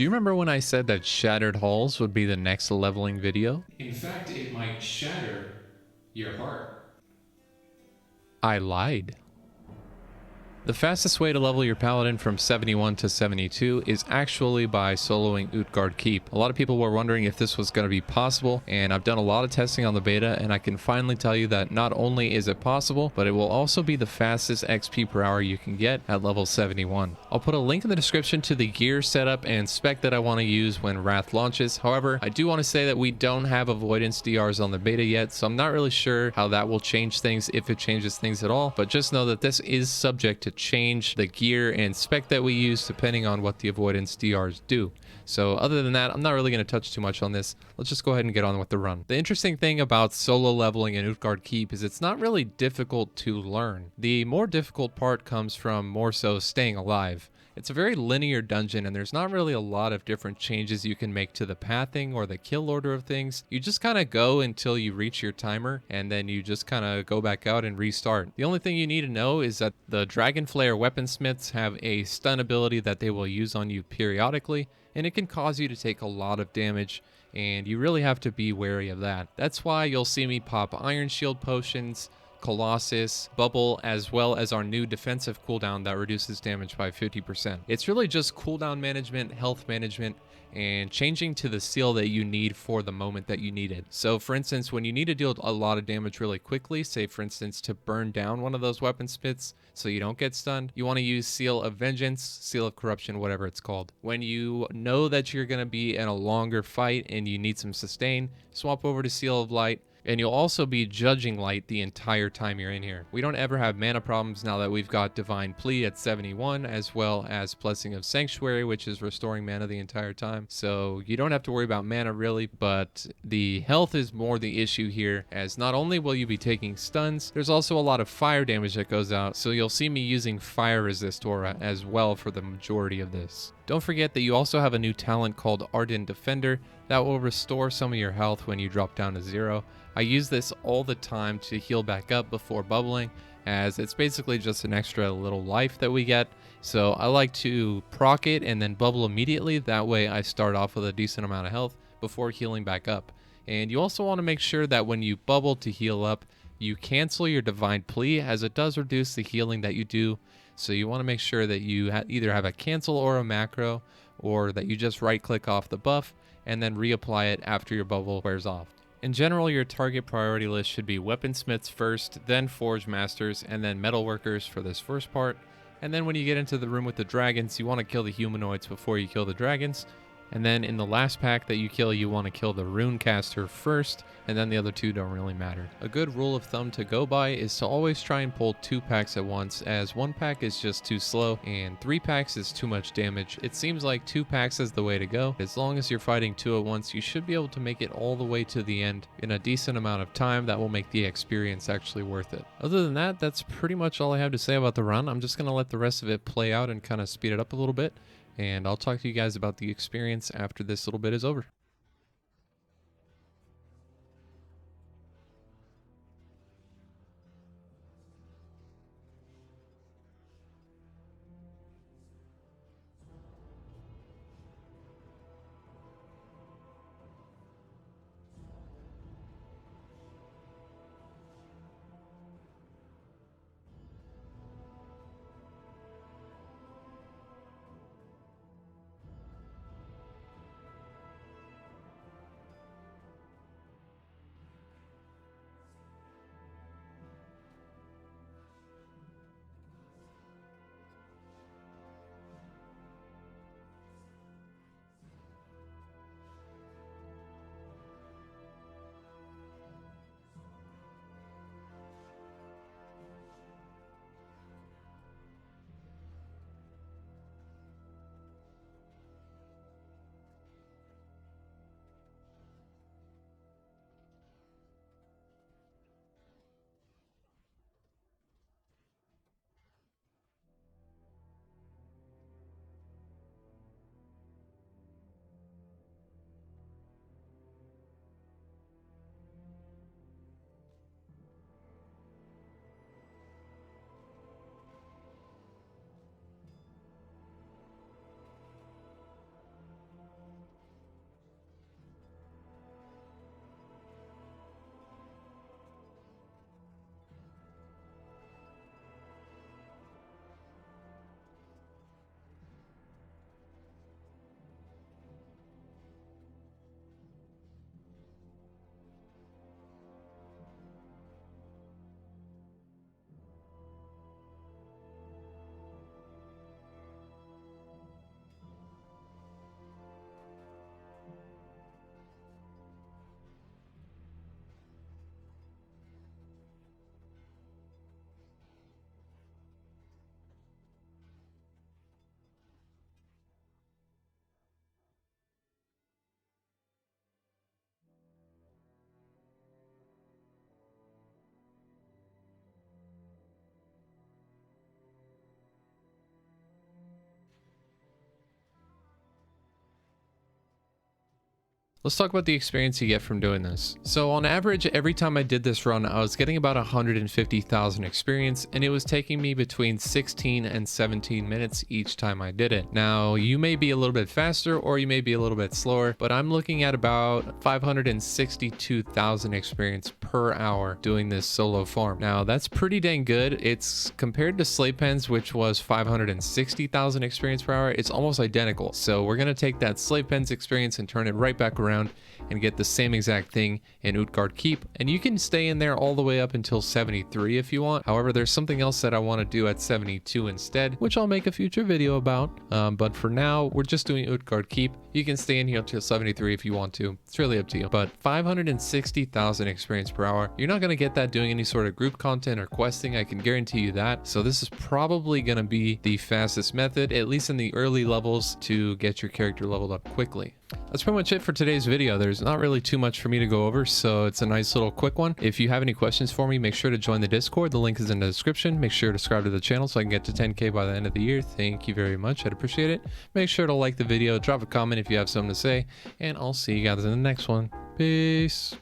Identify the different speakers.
Speaker 1: Do you remember when I said that Shattered Halls would be the next leveling video?
Speaker 2: In fact, it might shatter your heart.
Speaker 1: I lied. The fastest way to level your Paladin from 71 to 72 is actually by soloing Utgarde Keep. A lot of people were wondering if this was going to be possible, and I've done a lot of testing on the beta, and I can finally tell you that not only is it possible, but it will also be the fastest XP per hour you can get at level 71. I'll put a link in the description to the gear setup and spec that I want to use when Wrath launches. However, I do want to say that we don't have avoidance DRs on the beta yet, so I'm not really sure how that will change things, if it changes things at all, but just know that this is subject to change the gear and spec that we use depending on what the avoidance DRs do. So other than that, I'm not really going to touch too much on this. Let's just go ahead and get on with the run. The interesting thing about solo leveling in Utgarde Keep is it's not really difficult to learn. The more difficult part comes from more so staying alive. It's a very linear dungeon, and there's not really a lot of different changes you can make to the pathing or the kill order of things. You just kind of go until you reach your timer, and then you just kind of go back out and restart. The only thing you need to know is that the Dragon Flayer weaponsmiths have a stun ability that they will use on you periodically, and it can cause you to take a lot of damage, and you really have to be wary of that. That's why you'll see me pop Iron Shield potions, Colossus, Bubble, as well as our new defensive cooldown that reduces damage by 50%. It's really just cooldown management, health management, and changing to the seal that you need for the moment that you need it. So for instance, when you need to deal a lot of damage really quickly, say for instance to burn down one of those weaponsmiths so you don't get stunned, you want to use Seal of Vengeance, Seal of Corruption, whatever it's called. When you know that you're going to be in a longer fight and you need some sustain, swap over to Seal of Light, and you'll also be judging light the entire time you're in here. We don't ever have mana problems now that we've got Divine Plea at 71, as well as Blessing of Sanctuary, which is restoring mana the entire time. So you don't have to worry about mana really, but the health is more the issue here, as not only will you be taking stuns, there's also a lot of fire damage that goes out, so you'll see me using Fire Resist Aura as well for the majority of this. Don't forget that you also have a new talent called Ardent Defender that will restore some of your health when you drop down to 0. I use this all the time to heal back up before bubbling, as it's basically just an extra little life that we get. So I like to proc it and then bubble immediately. That way I start off with a decent amount of health before healing back up. And you also want to make sure that when you bubble to heal up, you cancel your Divine Plea, as it does reduce the healing that you do. So you want to make sure that you either have a cancel or a macro, or that you just right click off the buff and then reapply it after your bubble wears off. In general, your target priority list should be weaponsmiths first, then forge masters, and then metalworkers for this first part. And then when you get into the room with the dragons, you want to kill the humanoids before you kill the dragons. And then in the last pack that you kill, you want to kill the runecaster first, and then the other two don't really matter. A good rule of thumb to go by is to always try and pull 2 packs at once, as 1 pack is just too slow and 3 packs is too much damage. It seems like 2 packs is the way to go. As long as you're fighting 2 at once, you should be able to make it all the way to the end in a decent amount of time that will make the experience actually worth it. Other than that, that's pretty much all I have to say about the run. I'm just going to let the rest of it play out and kind of speed it up a little bit. And I'll talk to you guys about the experience after this little bit is over. Let's talk about the experience you get from doing this. So on average, every time I did this run, I was getting about 150,000 experience, and it was taking me between 16 and 17 minutes each time I did it. Now, you may be a little bit faster or you may be a little bit slower, but I'm looking at about 562,000 experience per hour doing this solo farm. Now, that's pretty dang good. It's compared to Slaypen's, which was 560,000 experience per hour, it's almost identical. So we're gonna take that Slaypen's experience and turn it right back around and get the same exact thing in Utgarde Keep, and you can stay in there all the way up until 73 if you want. However, there's something else that I want to do at 72 instead, which I'll make a future video about, but for now we're just doing Utgarde Keep. You can stay in here until 73 if you want to. It's really up to you. But 560,000 experience per hour, you're not going to get that doing any sort of group content or questing, I can guarantee you that. So this is probably going to be the fastest method, at least in the early levels, to get your character leveled up quickly. That's pretty much it for today's video. There's not really too much for me to go over, so it's a nice little quick one. If you have any questions for me, make sure to join the Discord. The link is in the description. Make sure to subscribe to the channel so I can get to 10K by the end of the year. Thank you very much. I'd appreciate it. Make sure to like the video, drop a comment if you have something to say, and I'll see you guys in the next one. Peace.